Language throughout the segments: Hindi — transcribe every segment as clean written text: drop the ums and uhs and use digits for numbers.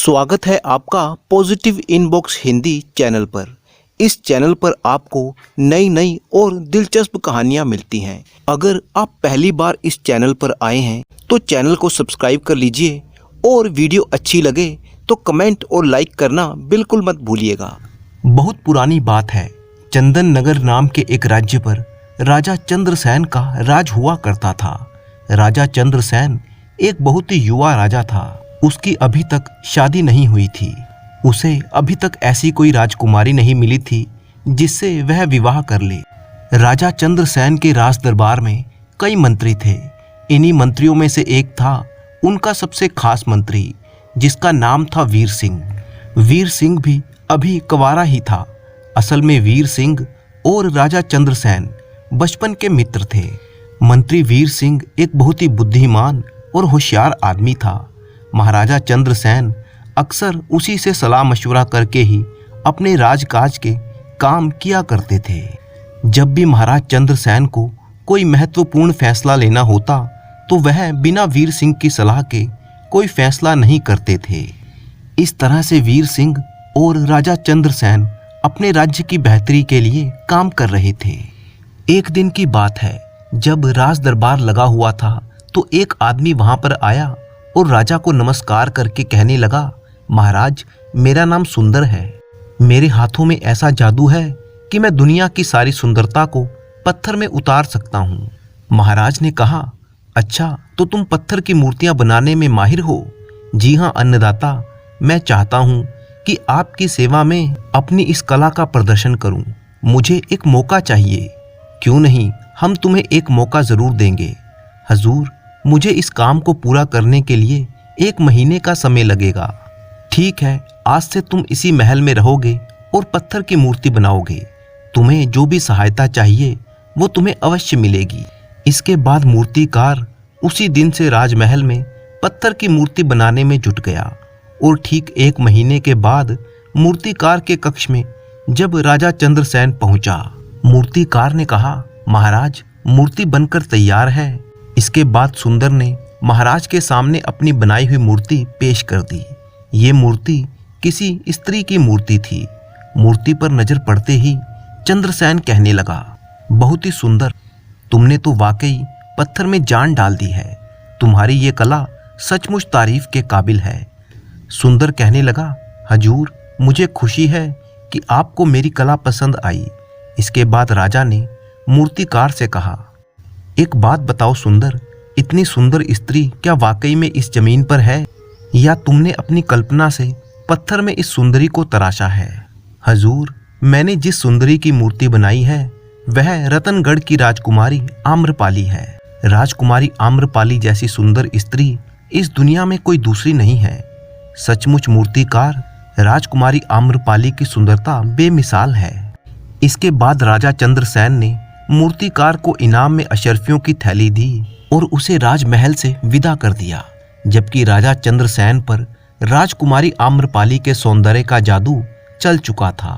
स्वागत है आपका पॉजिटिव इनबॉक्स हिंदी चैनल पर। इस चैनल पर आपको नई नई और दिलचस्प कहानियां मिलती हैं। अगर आप पहली बार इस चैनल पर आए हैं तो चैनल को सब्सक्राइब कर लीजिए और वीडियो अच्छी लगे तो कमेंट और लाइक करना बिल्कुल मत भूलिएगा। बहुत पुरानी बात है, चंदन नगर नाम के एक राज्य पर राजा चंद्रसेन का राज हुआ करता था। राजा चंद्रसेन एक बहुत ही युवा राजा था। उसकी अभी तक शादी नहीं हुई थी। उसे अभी तक ऐसी कोई राजकुमारी नहीं मिली थी जिससे वह विवाह कर ले। राजा चंद्रसेन के राज दरबार में कई मंत्री थे। इन्हीं मंत्रियों में से एक था उनका सबसे खास मंत्री, जिसका नाम था वीर सिंह। वीर सिंह भी अभी कुंवारा ही था। असल में वीर सिंह और राजा चंद्रसेन बचपन के मित्र थे। मंत्री वीर सिंह एक बहुत ही बुद्धिमान और होशियार आदमी था। महाराजा चंद्रसेन अक्सर उसी से सलाह मशवरा करके ही अपने राजकाज के काम किया करते थे। जब भी महाराज चंद्रसेन को कोई महत्वपूर्ण फैसला लेना होता तो वह बिना वीर सिंह की सलाह के कोई फैसला नहीं करते थे। इस तरह से वीर सिंह और राजा चंद्रसेन अपने राज्य की बेहतरी के लिए काम कर रहे थे। एक दिन की बात है, जब राज दरबार लगा हुआ था तो एक आदमी वहां पर आया और राजा को नमस्कार करके कहने लगा, महाराज, मेरा नाम सुंदर है। मेरे हाथों में ऐसा जादू है कि मैं दुनिया की सारी सुंदरता को पत्थर में उतार सकता हूँ। महाराज ने कहा, अच्छा, तो तुम पत्थर की मूर्तियां बनाने में माहिर हो? जी हाँ अन्नदाता, मैं चाहता हूँ कि आपकी सेवा में अपनी इस कला का प्रदर्शन करूँ। मुझे एक मौका चाहिए। क्यों नहीं, हम तुम्हें एक मौका जरूर देंगे। हजूर, मुझे इस काम को पूरा करने के लिए 1 महीने का समय लगेगा। ठीक है, आज से तुम इसी महल में रहोगे और पत्थर की मूर्ति बनाओगे। तुम्हें जो भी सहायता चाहिए वो तुम्हें अवश्य मिलेगी। इसके बाद मूर्तिकार उसी दिन से राजमहल में पत्थर की मूर्ति बनाने में जुट गया और ठीक 1 महीने के बाद मूर्तिकार के कक्ष में जब राजा चंद्रसेन पहुंचा, मूर्तिकार ने कहा, महाराज, मूर्ति बनकर तैयार है। इसके बाद सुंदर ने महाराज के सामने अपनी बनाई हुई मूर्ति पेश कर दी। ये मूर्ति किसी स्त्री की मूर्ति थी। मूर्ति पर नजर पड़ते ही चंद्रसेन कहने लगा, बहुत ही सुंदर, तुमने तो वाकई पत्थर में जान डाल दी है। तुम्हारी ये कला सचमुच तारीफ के काबिल है। सुंदर कहने लगा, हजूर, मुझे खुशी है कि आपको मेरी कला पसंद आई। इसके बाद राजा ने मूर्तिकार से कहा, एक बात बताओ सुंदर, इतनी सुंदर स्त्री क्या वाकई में इस जमीन पर है या तुमने अपनी कल्पना से पत्थर में इस सुंदरी को तराशा है? हजूर, मैंने जिस सुंदरी की मूर्ति बनाई है वह रतनगढ़ की राजकुमारी आम्रपाली है। राजकुमारी आम्रपाली जैसी सुंदर स्त्री इस दुनिया में कोई दूसरी नहीं है। सचमुच मूर्तिकार, राजकुमारी आम्रपाली की सुंदरता बेमिसाल है। इसके बाद राजा चंद्रसेन ने मूर्तिकार को इनाम में अशर्फियों की थैली दी और उसे राजमहल से विदा कर दिया। जबकि राजा चंद्रसेन पर राजकुमारी आम्रपाली के सौंदर्य का जादू चल चुका था।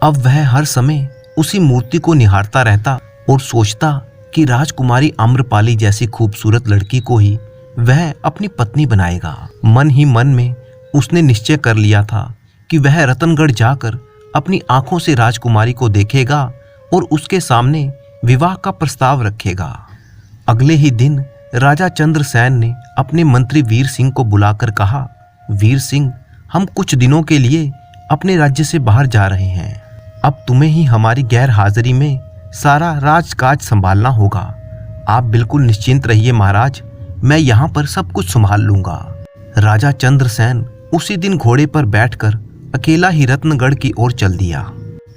अब वह हर समय उसी मूर्ति को निहारता रहता और सोचता कि राजकुमारी आम्रपाली जैसी खूबसूरत लड़की को ही वह अपनी पत्नी बनाएगा। मन ही मन में उसने निश्चय कर लिया था कि वह रतनगढ़ जाकर अपनी आंखों से राजकुमारी को देखेगा और उसके सामने विवाह का प्रस्ताव रखेगा। अगले ही दिन राजा चंद्रसेन ने अपने मंत्री वीर सिंह को बुलाकर कहा, वीर सिंह, हम कुछ दिनों के लिए अपने राज्य से बाहर जा रहे हैं। अब तुम्हें ही हमारी गैर हाजिरी में सारा राजकाज संभालना होगा। आप बिल्कुल निश्चिंत रहिए महाराज, मैं यहाँ पर सब कुछ संभाल लूंगा। राजा चंद्रसेन उसी दिन घोड़े पर बैठकर अकेला ही रत्नगढ़ की ओर चल दिया।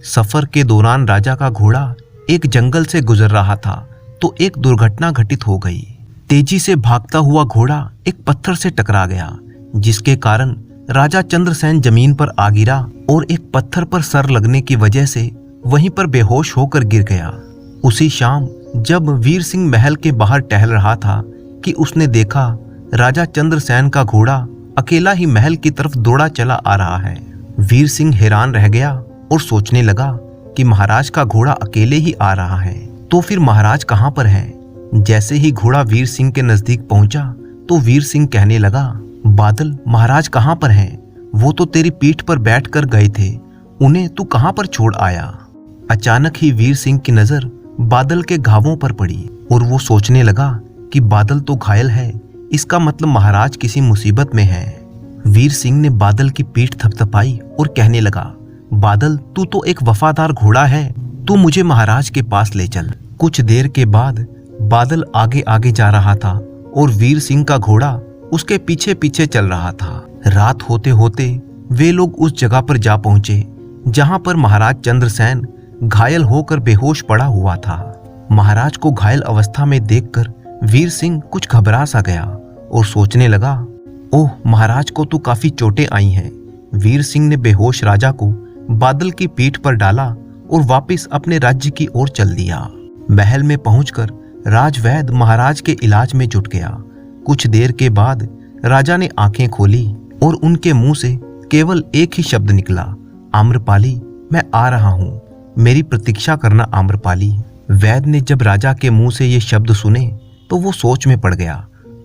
सफर के दौरान राजा का घोड़ा एक जंगल से गुजर रहा था तो एक दुर्घटना घटित हो गई। तेजी से भागता हुआ घोड़ा एक पत्थर से टकरा गया, जिसके कारण राजा चंद्रसेन जमीन पर आ गिरा और एक पत्थर पर सर लगने की वजह से वहीं पर बेहोश होकर गिर गया। उसी शाम जब वीर सिंह महल के बाहर टहल रहा था कि उसने देखा राजा चंद्रसेन का घोड़ा अकेला ही महल की तरफ दौड़ा चला आ रहा है। वीर सिंह हैरान रह गया और सोचने लगा कि महाराज का घोड़ा अकेले ही आ रहा है, तो फिर महाराज कहाँ पर हैं? जैसे ही घोड़ा वीर सिंह के नजदीक पहुंचा तो वीर सिंह कहने लगा, बादल, महाराज कहाँ पर हैं? वो तो तेरी पीठ पर बैठ कर गए थे, उन्हें तू कहां पर छोड़ आया? अचानक ही वीर सिंह की नजर बादल के घावों पर पड़ी और वो सोचने लगा कि बादल तो घायल है, इसका मतलब महाराज किसी मुसीबत में है। वीर सिंह ने बादल की पीठ थपथपाई और कहने लगा, बादल तू तो एक वफादार घोड़ा है, तू मुझे महाराज के पास ले चल। कुछ देर के बाद बादल आगे आगे जा रहा था और वीर सिंह का घोड़ा उसके पीछे पीछे चल रहा था। रात होते होते वे लोग उस जगह पर जा पहुंचे जहां पर महाराज चंद्रसेन घायल होकर बेहोश पड़ा हुआ था। महाराज को घायल अवस्था में देखकर वीर सिंह कुछ घबरा सा गया और सोचने लगा, ओह महाराज को तो काफी चोटें आई हैं। वीर सिंह ने बेहोश राजा को बादल की पीठ पर डाला और वापस अपने राज्य की ओर चल दिया। महल में पहुंचकर राजवैद्य महाराज के इलाज में जुट गया। कुछ देर के बाद राजा ने आंखें खोली और उनके मुंह से केवल एक ही शब्द निकला, आम्रपाली, मैं आ रहा हूँ, मेरी प्रतीक्षा करना आम्रपाली। वैद्य ने जब राजा के मुंह से ये शब्द सुने तो वो सोच में पड़ गया,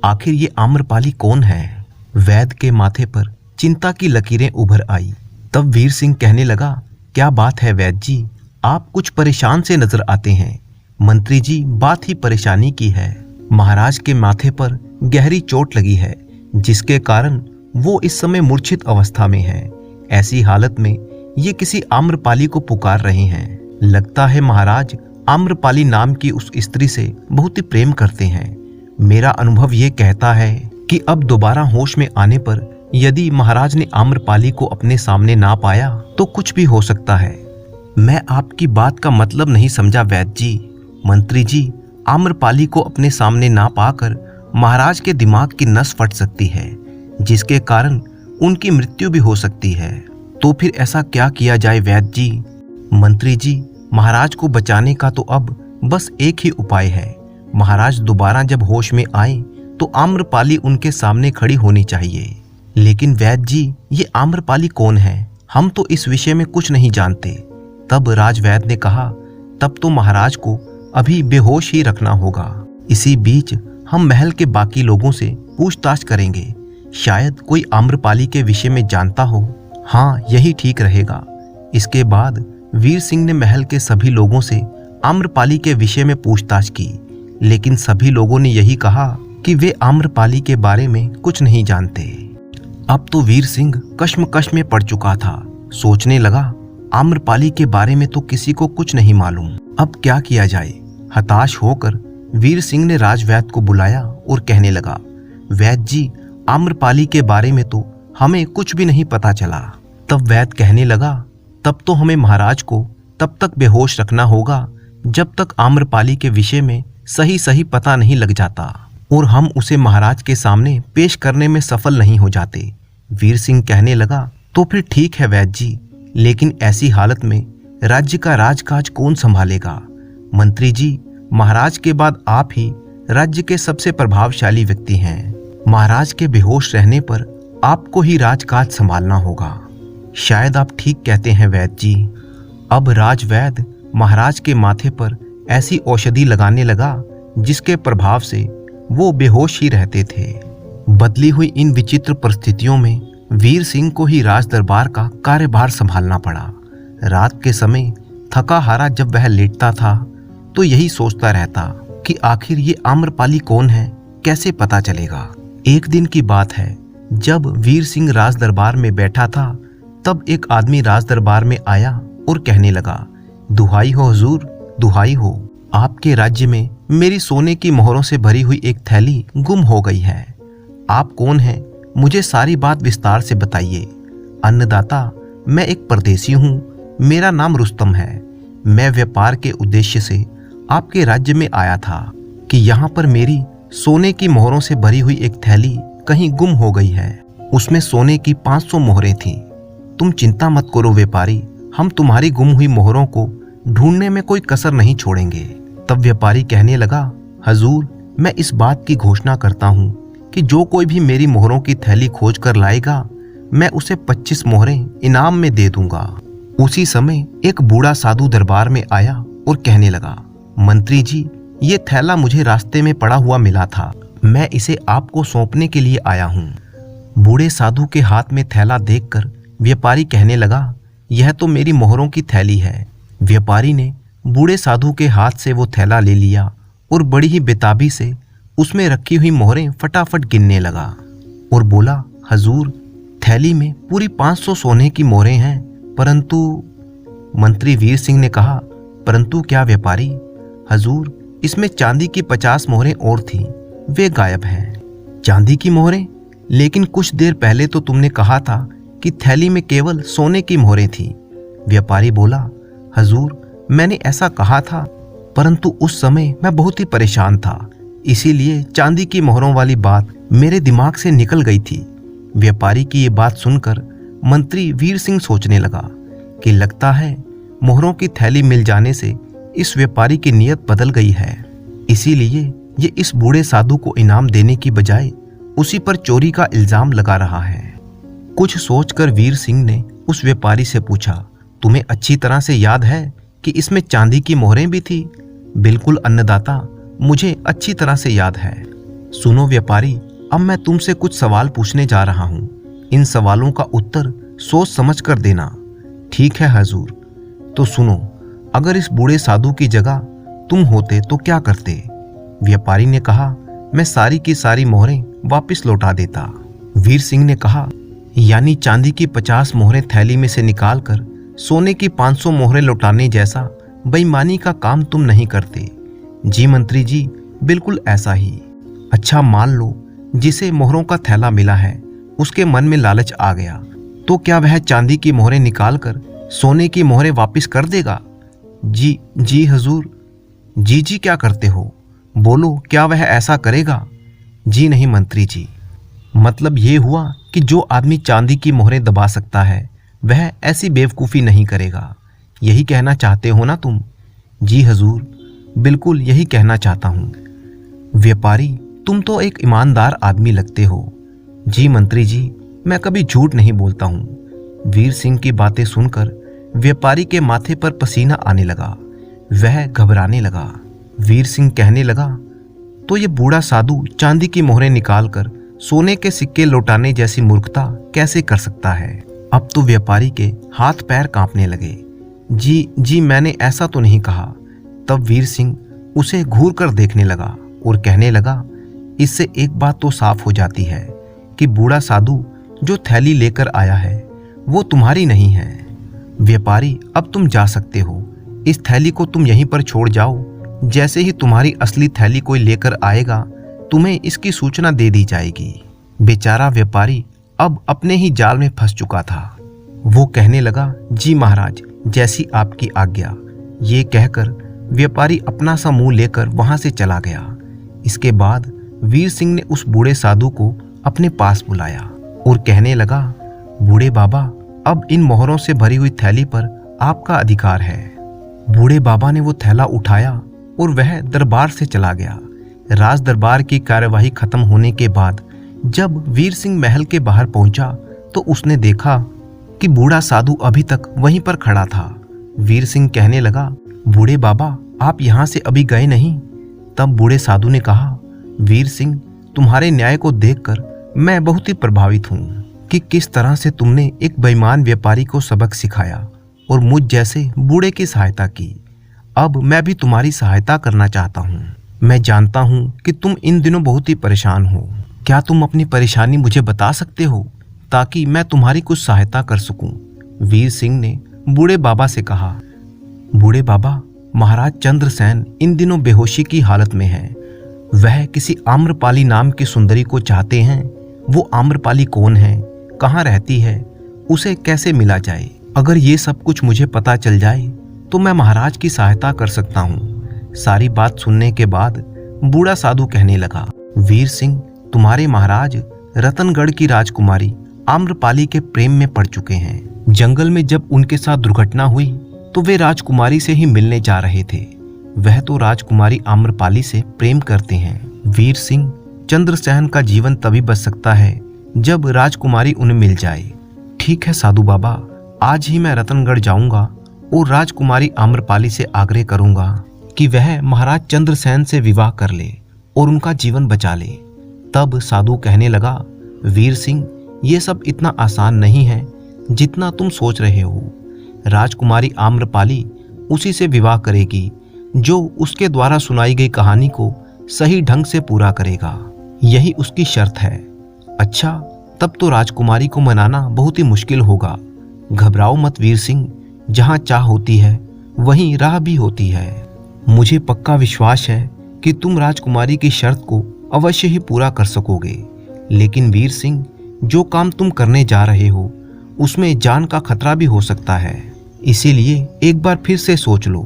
आखिर ये आम्रपाली कौन है? वैद्य के माथे पर चिंता की लकीरें उभर आई। तब वीर सिंह कहने लगा, क्या बात है वैद्य जी, आप कुछ परेशान से नजर आते हैं। मंत्री जी, बात ही परेशानी की है। महाराज के माथे पर गहरी चोट लगी है, जिसके कारण वो इस समय मूर्छित अवस्था में है। ऐसी हालत में ये किसी आम्रपाली को पुकार रहे हैं। लगता है महाराज आम्रपाली नाम की उस स्त्री से बहुत ही प्रेम करते हैं। मेरा अनुभव ये कहता है कि अब दोबारा होश में आने पर यदि महाराज ने आम्रपाली को अपने सामने ना पाया तो कुछ भी हो सकता है। मैं आपकी बात का मतलब नहीं समझा वैद्य जी। मंत्री जी, आम्रपाली को अपने सामने ना पाकर महाराज के दिमाग की नस फट सकती है, जिसके कारण उनकी मृत्यु भी हो सकती है। तो फिर ऐसा क्या किया जाए वैद्य जी? मंत्री जी, महाराज को बचाने का तो अब बस एक ही उपाय है। महाराज दोबारा जब होश में आए तो आम्रपाली उनके सामने खड़ी होनी चाहिए। लेकिन वैद्य जी, ये आम्रपाली कौन है? हम तो इस विषय में कुछ नहीं जानते। तब राजवैद्य ने कहा, तब तो महाराज को अभी बेहोश ही रखना होगा। इसी बीच हम महल के बाकी लोगों से पूछताछ करेंगे, शायद कोई आम्रपाली के विषय में जानता हो। हाँ, यही ठीक रहेगा। इसके बाद वीर सिंह ने महल के सभी लोगों से आम्रपाली के विषय में पूछताछ की, लेकिन सभी लोगों ने यही कहा कि वे आम्रपाली के बारे में कुछ नहीं जानते। अब तो वीर सिंह कश्मकश में पड़ चुका था। सोचने लगा, आम्रपाली के बारे में तो किसी को कुछ नहीं मालूम, अब क्या किया जाए? हताश होकर वीर सिंह ने राजवैद्य को बुलाया और कहने लगा, वैद्य जी, आम्रपाली के बारे में तो हमें कुछ भी नहीं पता चला। तब वैद्य कहने लगा, तब तो हमें महाराज को तब तक बेहोश रखना होगा जब तक आम्रपाली के विषय में सही सही पता नहीं लग जाता और हम उसे महाराज के सामने पेश करने में सफल नहीं हो जाते। वीर सिंह कहने लगा, तो फिर ठीक है वैद्य जी, लेकिन ऐसी हालत में राज्य का राजकाज कौन संभालेगा? मंत्री जी, महाराज के बाद आप ही राज्य के सबसे प्रभावशाली व्यक्ति हैं। महाराज के बेहोश रहने पर आपको ही राजकाज संभालना होगा। शायद आप ठीक कहते हैं वैद्य जी। अब राजवैद्य महाराज के माथे पर ऐसी औषधि लगाने लगा जिसके प्रभाव से वो बेहोश ही रहते थे। बदली हुई इन विचित्र परिस्थितियों में वीर सिंह को ही राज दरबार का कार्यभार संभालना पड़ा। रात के समय थका हारा जब वह लेटता था तो यही सोचता रहता कि आखिर ये आम्रपाली कौन है, कैसे पता चलेगा। एक दिन की बात है, जब वीर सिंह राज दरबार में बैठा था तब एक आदमी राज दरबार में आया और कहने लगा, दुहाई हो हुजूर, दुहाई हो, आपके राज्य में मेरी सोने की मोहरों से भरी हुई एक थैली गुम हो गई है। आप कौन हैं? मुझे सारी बात विस्तार से बताइए। अन्नदाता, मैं एक परदेसी हूँ, मेरा नाम रुस्तम है। मैं व्यापार के उद्देश्य से आपके राज्य में आया था कि यहाँ पर मेरी सोने की मोहरों से भरी हुई एक थैली कहीं गुम हो गई है। उसमें सोने की 500 मोहरें थीं। तुम चिंता मत करो व्यापारी, हम तुम्हारी गुम हुई मोहरों को ढूंढने में कोई कसर नहीं छोड़ेंगे। तब व्यापारी कहने लगा, हजूर, मैं इस बात की घोषणा करता हूँ कि जो कोई भी मेरी मोहरों की थैली खोज कर लाएगा, मैं उसे 25 मोहरें इनाम में दे दूंगा। उसी समय एक बूढ़ा साधु दरबार में आया और कहने लगा, मंत्री जी, ये थैला मुझे रास्ते में पड़ा हुआ मिला था, मैं इसे आपको सौंपने के लिए आया हूँ। बूढ़े साधु के हाथ में थैला देखकर व्यापारी कहने लगा, यह तो मेरी मोहरों की थैली है। व्यापारी ने बूढ़े साधु के हाथ से वो थैला ले लिया और बड़ी ही बेताबी से उसमें रखी हुई मोहरें फटाफट गिनने लगा और बोला, हजूर, थैली में पूरी 500 सोने की मोहरें हैं, परंतु। मंत्री वीर सिंह ने कहा, परंतु क्या व्यापारी? हजूर, इसमें चांदी की 50 मोहरें और थीं, वे गायब हैं। चांदी की मोहरें? लेकिन कुछ देर पहले तो तुमने कहा था कि थैली में केवल सोने की मोहरें थीं। व्यापारी बोला, हजूर, मैंने ऐसा कहा था, परंतु उस समय मैं बहुत ही परेशान था, इसीलिए चांदी की मोहरों वाली बात मेरे दिमाग से निकल गई थी। व्यापारी की ये बात सुनकर मंत्री वीर सिंह सोचने लगा कि लगता है मोहरों की थैली मिल जाने से इस व्यापारी की नीयत बदल गई है, इसीलिए ये इस बूढ़े साधु को इनाम देने की बजाय उसी पर चोरी का इल्जाम लगा रहा है। कुछ सोचकर वीर सिंह ने उस व्यापारी से पूछा, तुम्हें अच्छी तरह से याद है कि इसमें चांदी की मोहरें भी थी? बिल्कुल अन्नदाता, मुझे अच्छी तरह से याद है। सुनो व्यापारी, अब मैं तुमसे कुछ सवाल पूछने जा रहा हूँ। इन सवालों का उत्तर सोच समझ कर देना। ठीक है हजूर। तो सुनो, अगर इस बूढ़े साधु की जगह तुम होते तो क्या करते? व्यापारी ने कहा, मैं सारी की सारी मोहरें वापस लौटा देता। वीर सिंह ने कहा, यानी चांदी की 50 मोहरें थैली में से निकालकर सोने की 500 मोहरें लौटाने जैसा बेईमानी का काम तुम नहीं करते? जी मंत्री जी, बिल्कुल ऐसा ही। अच्छा, मान लो जिसे मोहरों का थैला मिला है उसके मन में लालच आ गया, तो क्या वह चांदी की मोहरें निकालकर सोने की मोहरें वापस कर देगा? जी हजूर। जी क्या करते हो? बोलो, क्या वह ऐसा करेगा? जी नहीं मंत्री जी। मतलब ये हुआ कि जो आदमी चांदी की मोहरें दबा सकता है वह ऐसी बेवकूफ़ी नहीं करेगा, यही कहना चाहते हो ना तुम? जी हजूर, बिल्कुल यही कहना चाहता हूँ। व्यापारी, तुम तो एक ईमानदार आदमी लगते हो। जी मंत्री जी, मैं कभी झूठ नहीं बोलता हूँ। वीर सिंह की बातें सुनकर व्यापारी के माथे पर पसीना आने लगा, वह घबराने लगा। वीर सिंह कहने लगा, तो ये बूढ़ा साधु चांदी की मोहरें निकालकर सोने के सिक्के लौटाने जैसी मूर्खता कैसे कर सकता है? अब तो व्यापारी के हाथ पैर कांपने लगे। जी मैंने ऐसा तो नहीं कहा। तब वीर सिंह उसे घूर कर देखने लगा और कहने लगा, इससे एक बात तो साफ हो जाती है कि बूढ़ा साधु जो थैली लेकर आया है वो तुम्हारी नहीं है। व्यापारी, अब तुम जा सकते हो। इस थैली को तुम यहीं पर छोड़ जाओ। जैसे ही तुम्हारी असली थैली कोई लेकर आएगा तुम्हें इसकी सूचना दे दी जाएगी। बेचारा व्यापारी अब अपने ही जाल में फंस चुका था। वो कहने लगा, जी महाराज, जैसी आपकी आज्ञा। ये कहकर व्यापारी अपना सा मुंह लेकर वहां से चला गया। इसके बाद वीर सिंह ने उस बूढ़े साधु को अपने पास बुलाया और कहने लगा, बूढ़े बाबा, अब इन मोहरों से भरी हुई थैली पर आपका अधिकार है। बूढ़े बाबा ने वो थैला उठाया और वह दरबार से चला गया। राज दरबार की कार्यवाही खत्म होने के बाद जब वीर सिंह महल के बाहर पहुंचा तो उसने देखा कि बूढ़ा साधु अभी तक वहीं पर खड़ा था। वीर सिंह कहने लगा, बूढ़े बाबा, आप यहाँ से अभी गए नहीं? तब बूढ़े साधु ने कहा, वीर सिंह, तुम्हारे न्याय को देखकर मैं बहुत ही प्रभावित हूँ कि किस तरह से तुमने एक बेईमान व्यापारी को सबक सिखाया और मुझ जैसे बूढ़े की सहायता की। अब मैं भी तुम्हारी सहायता करना चाहता हूँ। मैं जानता हूँ कि तुम इन दिनों बहुत ही परेशान हो। क्या तुम अपनी परेशानी मुझे बता सकते हो ताकि मैं तुम्हारी कुछ सहायता कर सकूं? वीर सिंह ने बूढ़े बाबा से कहा, बूढ़े बाबा, महाराज चंद्रसेन इन दिनों बेहोशी की हालत में है। वह किसी आम्रपाली नाम की सुंदरी को चाहते हैं। वो आम्रपाली कौन है, कहाँ रहती है, उसे कैसे मिला जाए? अगर ये सब कुछ मुझे पता चल जाए तो मैं महाराज की सहायता कर सकता हूँ। सारी बात सुनने के बाद बूढ़ा साधु कहने लगा, वीर सिंह, तुम्हारे महाराज रतनगढ़ की राजकुमारी आम्रपाली के प्रेम में पड़ चुके हैं। जंगल में जब उनके साथ दुर्घटना हुई तो वे राजकुमारी से ही मिलने जा रहे थे। वह तो राजकुमारी आम्रपाली से प्रेम करते हैं। वीर सिंह, चंद्रसेन का जीवन तभी बच सकता है जब राजकुमारी उन्हें मिल जाए। ठीक है साधु बाबा, आज ही मैं रतनगढ़ जाऊंगा और राजकुमारी आम्रपाली से आग्रह करूंगा कि वह महाराज चंद्रसेन से विवाह कर ले और उनका जीवन बचा ले। तब साधु कहने लगा, वीर सिंह, ये सब इतना आसान नहीं है जितना तुम सोच रहे हो। राजकुमारी आम्रपाली उसी से विवाह करेगी जो उसके द्वारा सुनाई गई कहानी को सही ढंग से पूरा करेगा। यही उसकी शर्त है। अच्छा, तब तो राजकुमारी को मनाना बहुत ही मुश्किल होगा। घबराओ मत वीर सिंह, जहाँ चाह होती है वहीं राह भी होती है। मुझे पक्का विश्वास है कि तुम राजकुमारी की शर्त को अवश्य ही पूरा कर सकोगे। लेकिन वीर सिंह, जो काम तुम करने जा रहे हो उसमें जान का खतरा भी हो सकता है, इसीलिए एक बार फिर से सोच लो।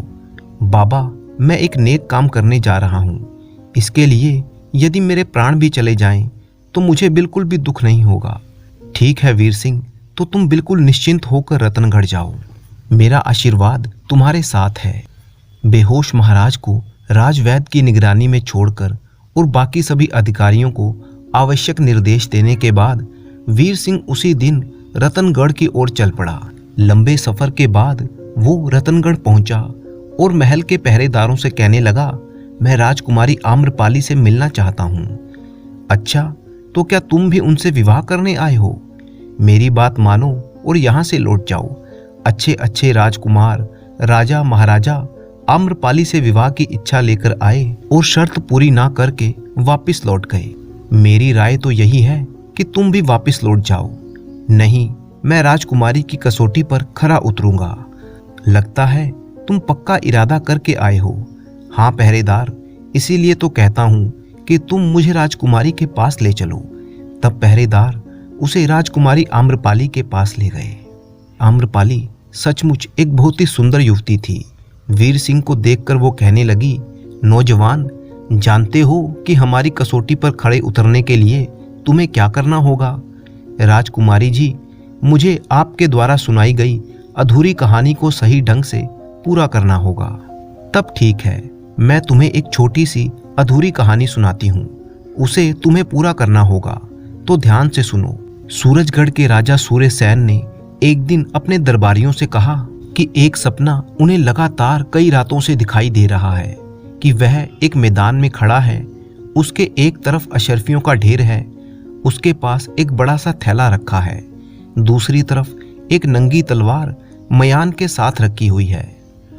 बाबा, मैं एक नेक काम करने जा रहा हूँ। इसके लिए यदि मेरे प्राण भी चले जाएं तो मुझे बिल्कुल भी दुख नहीं होगा। ठीक है वीर सिंह, तो तुम बिल्कुल निश्चिंत होकर रतनगढ़ जाओ। मेरा आशीर्वाद तुम्हारे साथ है। बेहोश महाराज को राजवैद्य की निगरानी में छोड़कर और बाकी सभी अधिकारियों को आवश्यक निर्देश देने के बाद वीर सिंह उसी दिन रतनगढ़ की ओर चल पड़ा। लंबे सफर के बाद वो रतनगढ़ पहुंचा और महल के पहरेदारों से कहने लगा, मैं राजकुमारी आम्रपाली से मिलना चाहता हूँ। अच्छा, तो क्या तुम भी उनसे विवाह करने आए हो? मेरी बात मानो और यहाँ से लौट जाओ। अच्छे अच्छे राजकुमार, राजा महाराजा आम्रपाली से विवाह की इच्छा लेकर आए और शर्त पूरी ना करके वापस लौट गए। मेरी राय तो यही है कि तुम भी वापस लौट जाओ। नहीं, मैं राजकुमारी की कसौटी पर खरा उतरूंगा। लगता है तुम पक्का इरादा करके आए हो। हाँ पहरेदार, इसीलिए तो कहता हूँ कि तुम मुझे राजकुमारी के पास ले चलो। तब पहरेदार उसे राजकुमारी आम्रपाली के पास ले गए। आम्रपाली सचमुच एक बहुत ही सुंदर युवती थी। वीर सिंह को देखकर वो कहने लगी, नौजवान, जानते हो कि हमारी कसौटी पर खड़े उतरने के लिए तुम्हें क्या करना होगा? राजकुमारी जी, मुझे आपके द्वारा सुनाई गई अधूरी कहानी को सही ढंग से पूरा करना होगा। तब ठीक है, मैं तुम्हें एक छोटी सी अधूरी कहानी सुनाती हूँ। उसे तुम्हें पूरा करना होगा, तो ध्यान से सुनो। सूरजगढ़ के राजा सूर्यसेन ने एक दिन अपने दरबारियों से कहा कि एक सपना उन्हें लगातार कई रातों से दिखाई दे रहा है कि वह एक मैदान में खड़ा है। उसके एक तरफ अशरफियों का ढेर है, उसके पास एक बड़ा सा थैला रखा है, दूसरी तरफ एक नंगी तलवार मयान के साथ रखी हुई है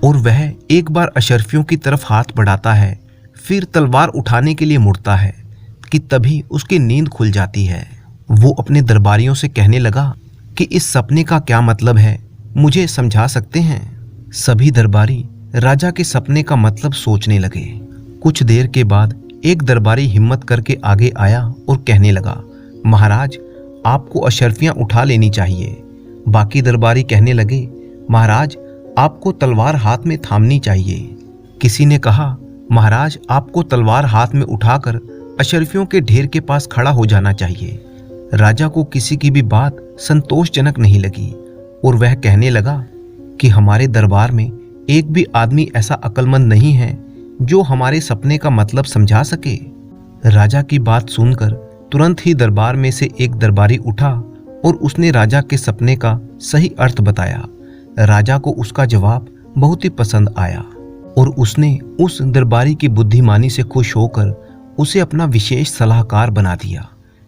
और वह एक बार अशरफियों की तरफ हाथ बढ़ाता है, फिर तलवार उठाने के लिए मुड़ता है कि तभी उसकी नींद खुल जाती है। वो अपने दरबारियों से कहने लगा कि इस सपने का क्या मतलब है, मुझे समझा सकते हैं? सभी दरबारी राजा के सपने का मतलब सोचने लगे। कुछ देर के बाद एक दरबारी हिम्मत करके आगे आया और कहने लगा, महाराज, आपको अशरफियां उठा लेनी चाहिए। बाकी दरबारी कहने लगे, महाराज, आपको तलवार हाथ में थामनी चाहिए। किसी ने कहा, महाराज, आपको तलवार हाथ में उठाकर अशरफियों के ढेर के पास खड़ा हो जाना चाहिए। राजा को किसी की भी बात संतोषजनक नहीं लगी और वह कहने लगा कि हमारे दरबार में एक भी आदमी ऐसा अक्लमंद नहीं है जो हमारे सपने का मतलब समझा सके। राजा की बात सुनकर तुरंत ही दरबार में से एक दरबारी उठा और उसने राजा के सपने का सही अर्थ बताया। राजा को उसका जवाब बहुत ही पसंद आया और उसने उस दरबारी की बुद्धिमानी से खुश होकर उसे अपना विशेष सलाहकार बना दिया।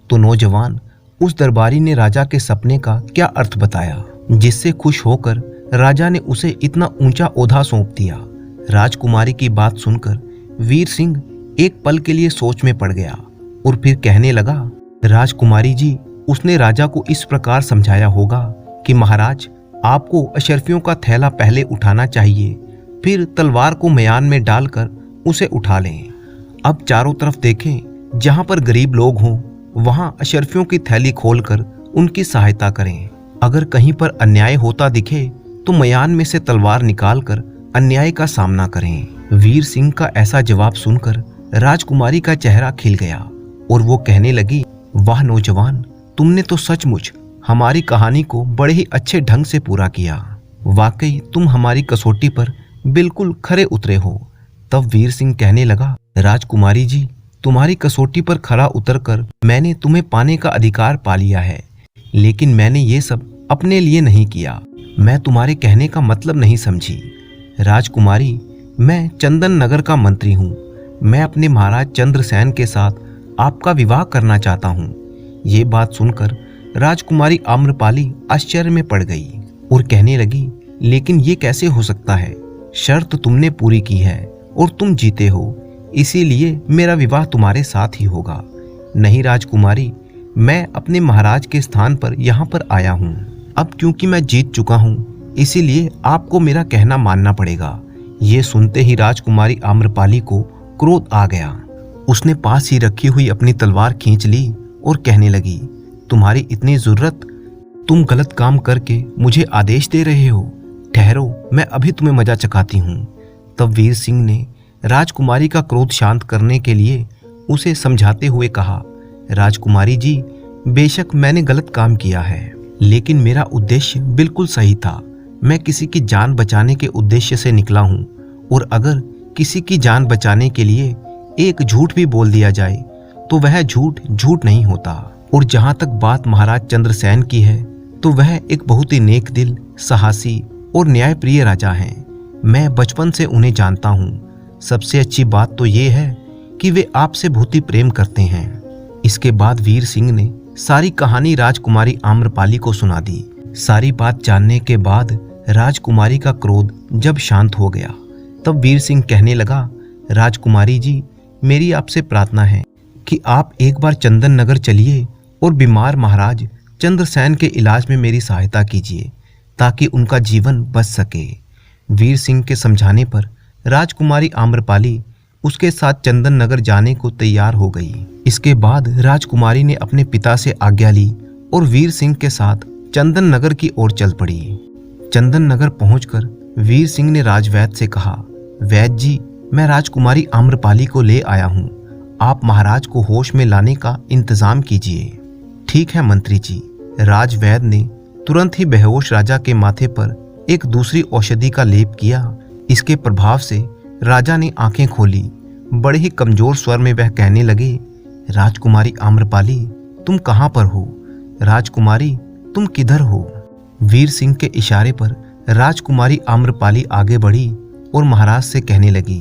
तो नौजवान, उस दरबारी ने राजा के सपने का क्या अर्थ बताया, जिससे खुश होकर राजा ने उसे इतना ऊंचा ओहदा सौंप दिया। राजकुमारी की बात सुनकर वीर सिंह एक पल के लिए सोच में पड़ गया और फिर कहने लगा, राजकुमारी जी, उसने राजा को इस प्रकार समझाया होगा कि महाराज, आपको अशरफियों का थैला पहले उठाना चाहिए, फिर तलवार को मयान में डालकर उसे उठा लें। अब चारों तरफ देखें, जहां पर गरीब लोग हों वहां अशरफियों की थैली खोलकर उनकी सहायता करें। अगर कहीं पर अन्याय होता दिखे तो मयान में से तलवार निकालकर अन्याय का सामना करें। वीर सिंह का ऐसा जवाब सुनकर राजकुमारी का चेहरा खिल गया और वो कहने लगी, वाह नौजवान, तुमने तो सचमुच हमारी कहानी को बड़े ही अच्छे ढंग से पूरा किया। वाकई तुम हमारी कसौटी पर बिल्कुल खरे उतरे हो। तब वीर सिंह कहने लगा, राजकुमारी जी, तुम्हारी कसौटी पर खरा उतरकर मैंने तुम्हें पाने का अधिकार पा लिया है, लेकिन मैंने ये सब अपने लिए नहीं किया। मैं तुम्हारे कहने का मतलब नहीं समझी। राजकुमारी, मैं चंदन नगर का मंत्री हूँ। मैं अपने महाराज चंद्रसेन के साथ आपका विवाह करना चाहता हूँ। ये बात सुनकर राजकुमारी आम्रपाली आश्चर्य में पड़ गई और कहने लगी, लेकिन ये कैसे हो सकता है? शर्त तुमने पूरी की है और तुम जीते हो, इसीलिए मेरा विवाह तुम्हारे साथ ही होगा। नहीं राजकुमारी, मैं अपने महाराज के स्थान पर यहाँ पर आया हूँ। अब क्योंकि मैं जीत चुका हूँ, इसीलिए आपको मेरा कहना मानना पड़ेगा। ये सुनते ही राजकुमारी आम्रपाली को क्रोध आ गया। उसने पास ही रखी हुई अपनी तलवार खींच ली और कहने लगी, तुम्हारी इतनी जरूरत? तुम गलत काम करके मुझे आदेश दे रहे हो? ठहरो, मैं अभी तुम्हें मजा चखाती हूँ। तब वीर सिंह ने राजकुमारी का क्रोध शांत करने के लिए उसे समझाते हुए कहा, राजकुमारी जी, बेशक मैंने गलत काम किया है, लेकिन मेरा उद्देश्य बिल्कुल सही था। मैं किसी की जान बचाने के उद्देश्य से निकला हूँ, और अगर किसी की जान बचाने के लिए एक झूठ भी बोल दिया जाए तो वह झूठ झूठ नहीं होता। और जहाँ तक बात महाराज चंद्रसेन की है, तो वह एक बहुत ही नेक दिल, साहसी और न्यायप्रिय राजा हैं। मैं बचपन से उन्हें जानता हूँ। सबसे अच्छी बात तो ये है कि वे आपसे बहुत ही प्रेम करते हैं। इसके बाद वीर सिंह ने सारी कहानी राजकुमारी आम्रपाली को सुना दी। सारी बात जानने के बाद राजकुमारी का क्रोध जब शांत हो गया, तब वीर सिंह कहने लगा, राजकुमारी जी, मेरी आपसे प्रार्थना है कि आप एक बार चंदन नगर चलिए और बीमार महाराज चंद्रसेन के इलाज में मेरी सहायता कीजिए, ताकि उनका जीवन बच सके। वीर सिंह के समझाने पर राजकुमारी आम्रपाली उसके साथ चंदन नगर जाने को तैयार हो गई। इसके बाद राजकुमारी ने अपने पिता से आज्ञा ली और वीर सिंह के साथ चंदन नगर की ओर चल पड़ी। चंदन नगर पहुंचकर वीर सिंह ने राजवैद्य से कहा, वैद्य जी, मैं राजकुमारी आम्रपाली को ले आया हूँ। आप महाराज को होश में लाने का इंतजाम कीजिए। ठीक है मंत्री जी। राजवैद्य ने तुरंत ही बेहोश राजा के माथे पर एक दूसरी औषधि का लेप किया। इसके प्रभाव से राजा ने आंखें खोली। बड़े ही कमजोर स्वर में वह कहने लगे, राजकुमारी आम्रपाली, तुम कहाँ पर हो? राजकुमारी, तुम किधर हो? वीर सिंह के इशारे पर राजकुमारी आम्रपाली आगे बढ़ी और महाराज से कहने लगी,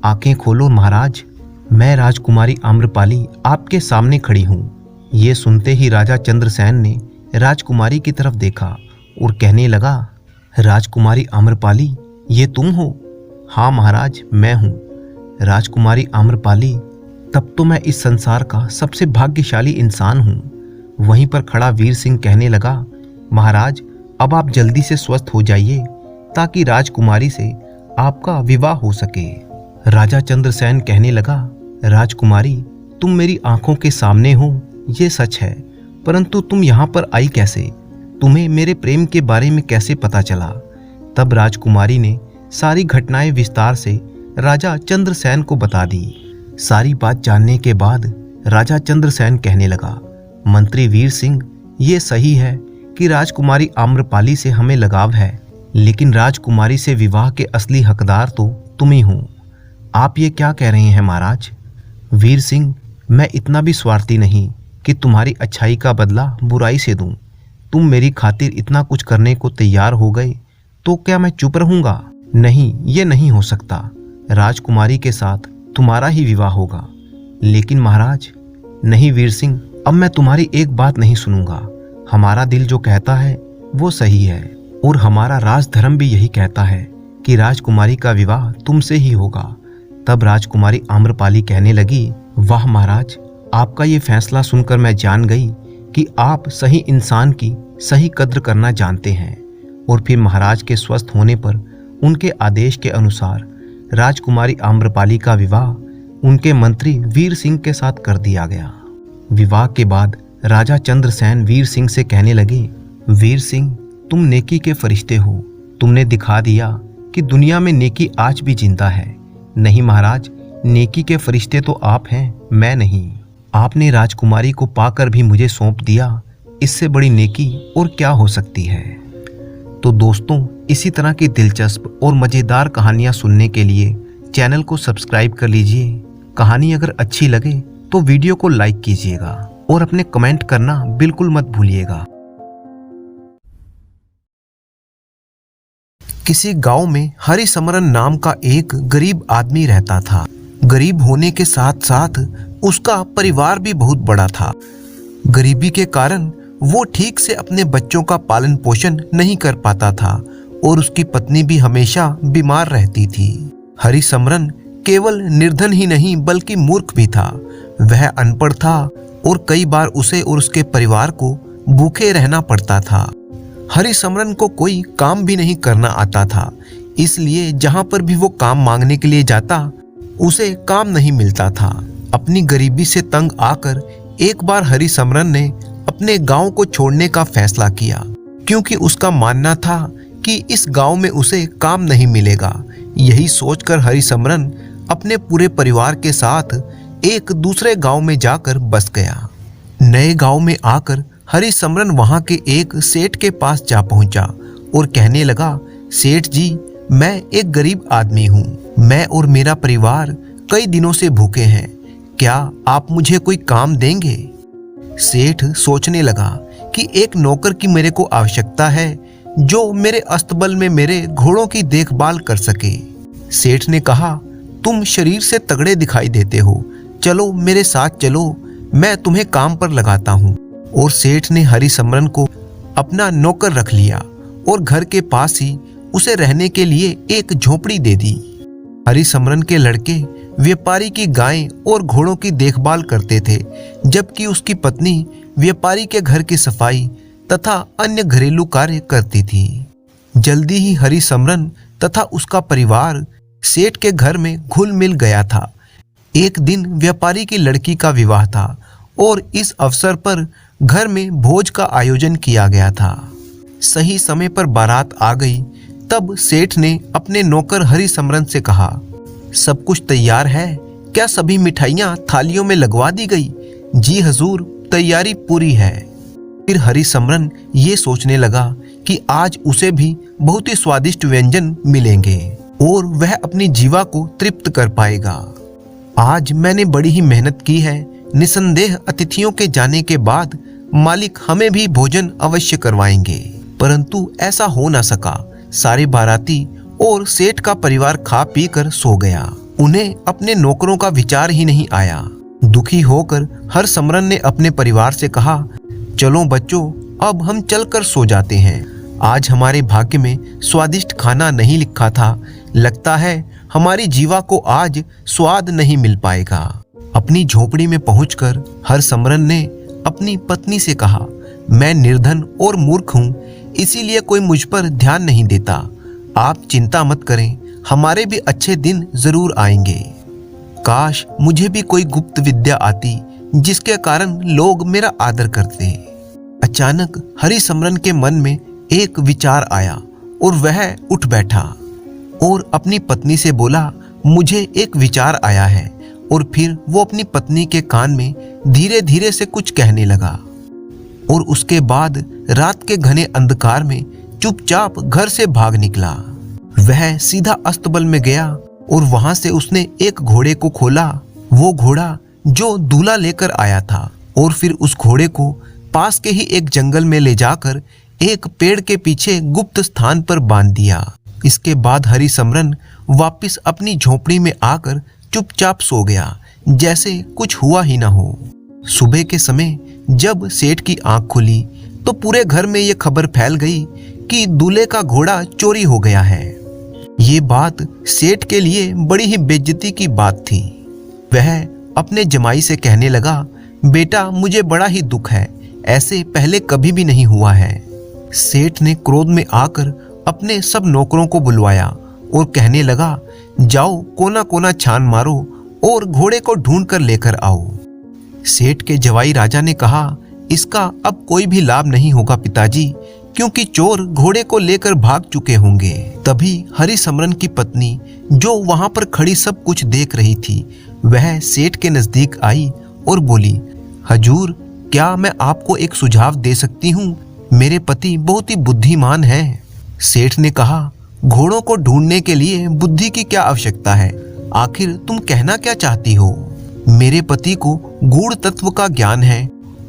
आंखें खोलो महाराज, मैं राजकुमारी आम्रपाली आपके सामने खड़ी हूँ। ये सुनते ही राजा चंद्रसेन ने राजकुमारी की तरफ देखा और कहने लगा, राजकुमारी आम्रपाली, ये तुम हो? हाँ महाराज, मैं हूँ। राजकुमारी आम्रपाली, तब तो मैं इस संसार का सबसे भाग्यशाली इंसान हूँ। वहीं पर खड़ा वीर सिंह कहने लगा, महाराज, अब आप जल्दी से स्वस्थ हो जाइए ताकि राजकुमारी से आपका विवाह हो सके। राजा चंद्रसेन कहने लगा, राजकुमारी, तुम मेरी आंखों के सामने हो, ये सच है, परंतु तुम यहाँ पर आई कैसे? तुम्हें मेरे प्रेम के बारे में कैसे पता चला? तब राजकुमारी ने सारी घटनाएं विस्तार से राजा चंद्रसेन को बता दी। सारी बात जानने के बाद राजा चंद्रसेन कहने लगा, मंत्री वीर सिंह, ये सही है कि राजकुमारी आम्रपाली से हमें लगाव है, लेकिन राजकुमारी से विवाह के असली हकदार तो तुम ही हो। आप ये क्या कह रहे हैं महाराज? वीर सिंह, मैं इतना भी स्वार्थी नहीं कि तुम्हारी अच्छाई का बदला बुराई से दूं। तुम मेरी खातिर इतना कुछ करने को तैयार हो गए तो क्या मैं चुप रहूंगा? नहीं, ये नहीं हो सकता। राजकुमारी के साथ तुम्हारा ही विवाह होगा। लेकिन महाराज, नहीं वीर सिंह, अब मैं तुम्हारी एक बात नहीं सुनूंगा। हमारा दिल जो कहता है वो सही है, और हमारा राजधर्म भी यही कहता है कि राजकुमारी का विवाह तुमसे ही होगा। तब राजकुमारी आम्रपाली कहने लगी, वाह महाराज, आपका ये फैसला सुनकर मैं जान गई कि आप सही इंसान की सही कद्र करना जानते हैं। और फिर महाराज के स्वस्थ होने पर उनके आदेश के अनुसार राजकुमारी आम्रपाली का विवाह उनके मंत्री वीर सिंह के साथ कर दिया गया। विवाह के बाद राजा चंद्रसेन वीर सिंह से कहने लगे, वीर सिंह, तुम नेकी के फरिश्ते हो। तुमने दिखा दिया कि दुनिया में नेकी आज भी जिंदा है। नहीं महाराज, नेकी के फरिश्ते तो आप हैं, मैं नहीं। आपने राजकुमारी को पाकर भी मुझे सौंप दिया, इससे बड़ी नेकी और क्या हो सकती है? तो दोस्तों, इसी तरह की दिलचस्प और मज़ेदार कहानियाँ सुनने के लिए चैनल को सब्सक्राइब कर लीजिए। कहानी अगर अच्छी लगे तो वीडियो को लाइक कीजिएगा और अपने कमेंट करना बिल्कुल मत भूलिएगा। किसी गांव में हरिसमरन नाम का एक गरीब आदमी रहता था। गरीब होने के साथ साथ उसका परिवार भी बहुत बड़ा था। गरीबी के कारण वो ठीक से अपने बच्चों का पालन पोषण नहीं कर पाता था और उसकी पत्नी भी हमेशा बीमार रहती थी। हरिसमरन केवल निर्धन ही नहीं बल्कि मूर्ख भी था। वह अनपढ़ था और कई बार उसे और उसके परिवार को भूखे रहना पड़ता था। हरिसमरन को कोई काम भी नहीं करना आता था, इसलिए जहां पर भी वो काम मांगने के लिए जाता उसे काम नहीं मिलता था। अपनी गरीबी से तंग आकर एक बार हरिसमरन ने अपने गांव को छोड़ने का फैसला किया, क्योंकि उसका मानना था कि इस गांव में उसे काम नहीं मिलेगा। यही सोचकर हरिसमरन अपने पूरे परिवार के साथ एक दूसरे गांव में जाकर बस गया। नए गांव में आकर हरिसमरन वहां के एक सेठ के पास जा पहुंचा और कहने लगा, सेठ जी, मैं एक गरीब आदमी हूँ। मैं और मेरा परिवार कई दिनों से भूखे हैं। क्या आप मुझे कोई काम देंगे? सेठ सोचने लगा कि एक नौकर की मेरे को आवश्यकता है जो मेरे अस्तबल में मेरे घोड़ों की देखभाल कर सके। सेठ ने कहा, तुम शरीर से तगड़े दिखाई देते हो, चलो मेरे साथ चलो, मैं तुम्हें काम पर लगाता हूँ। और सेठ ने हरिसमरन को अपना नौकर रख लिया और घर के पास ही उसे रहने के लिए एक झोपड़ी दे दी। हरिसमरन के लड़के व्यापारी की गायें और घोड़ों की देखभाल करते थे, जबकि उसकी पत्नी व्यापारी के घर की सफाई तथा अन्य घरेलू कार्य करती थी। जल्दी ही हरिसमरन तथा उसका परिवार सेठ के घर में घुल मिल गया था। एक दिन व्यापारी की लड़की का विवाह था और इस अवसर पर घर में भोज का आयोजन किया गया था। सही समय पर बारात आ गई। तब सेठ ने अपने नौकर हरिसमरन से कहा, सब कुछ तैयार है क्या? सभी मिठाइयाँ थालियों में लगवा दी गई? जी हजूर, तैयारी पूरी है। फिर हरिसमरन ये सोचने लगा कि आज उसे भी बहुत ही स्वादिष्ट व्यंजन मिलेंगे और वह अपनी जीवा को तृप्त कर पाएगा। आज मैंने बड़ी ही मेहनत की है। निसंदेह अतिथियों के जाने के बाद मालिक हमें भी भोजन अवश्य करवाएंगे, परंतु ऐसा हो ना सका। सारे बाराती और सेठ का परिवार खा पी कर सो गया। उन्हें अपने नौकरों का विचार ही नहीं आया। दुखी होकर हरिसमरन ने अपने परिवार से कहा, चलो बच्चों, अब हम चलकर सो जाते हैं। आज हमारे भाग्य में स्वादिष्ट खाना नहीं लिखा था। लगता है हमारी जीवा को आज स्वाद नहीं मिल पाएगा। अपनी झोपड़ी में पहुंचकर हरिसमरन ने अपनी पत्नी से कहा, मैं निर्धन और मूर्ख हूँ, इसीलिए कोई मुझ पर ध्यान नहीं देता। आप चिंता मत करें, हमारे भी अच्छे दिन जरूर आएंगे। काश मुझे भी कोई गुप्त विद्या आती जिसके कारण लोग मेरा आदर करते। अचानक हरिसमरन के मन में एक विचार आया और वह उठ बैठा और अपनी पत्नी से बोला, मुझे एक विचार आया है। और फिर वो अपनी पत्नी के कान में धीरे धीरे से कुछ कहने लगा और उसके बाद रात के घने अंधकार में चुपचाप घर से भाग निकला। वह सीधा अस्तबल में गया और वहां से उसने एक घोड़े को खोला, वो घोड़ा जो दूल्हा लेकर आया था, और फिर उस घोड़े को पास के ही एक जंगल में ले जाकर एक पेड़ के पीछे गुप्त स्थान पर बांध दिया। इसके बाद हरिसमरन वापस अपनी झोपड़ी में आकर चुपचाप सो गया, जैसे कुछ हुआ ही ना हो। सुबह के समय जब सेठ की आंख खुली तो पूरे घर में यह खबर फैल गई कि दूल्हे का घोड़ा चोरी हो गया है। ये बात सेठ के लिए बड़ी ही बेइज्जती की बात थी। वह अपने जमाई से कहने लगा, बेटा मुझे बड़ा ही दुख है, ऐसे पहले कभी भी नहीं हुआ है। सेठ ने क्रोध में आकर अपने सब नौकरों को बुलवाया और कहने लगा, जाओ कोना कोना छान मारो और घोड़े को ढूंढ कर लेकर आओ। सेठ के जवाई राजा ने कहा, इसका अब कोई भी लाभ नहीं होगा पिताजी, क्योंकि चोर घोड़े को लेकर भाग चुके होंगे। तभी हरिसमरन की पत्नी, जो वहां पर खड़ी सब कुछ देख रही थी, वह सेठ के नजदीक आई और बोली, हजूर, क्या मैं आपको एक सुझाव दे सकती हूँ? मेरे पति बहुत ही बुद्धिमान हैं। सेठ ने कहा, घोड़ों को ढूंढने के लिए बुद्धि की क्या आवश्यकता है? आखिर तुम कहना क्या चाहती हो? मेरे पति को गूढ़ तत्व का ज्ञान है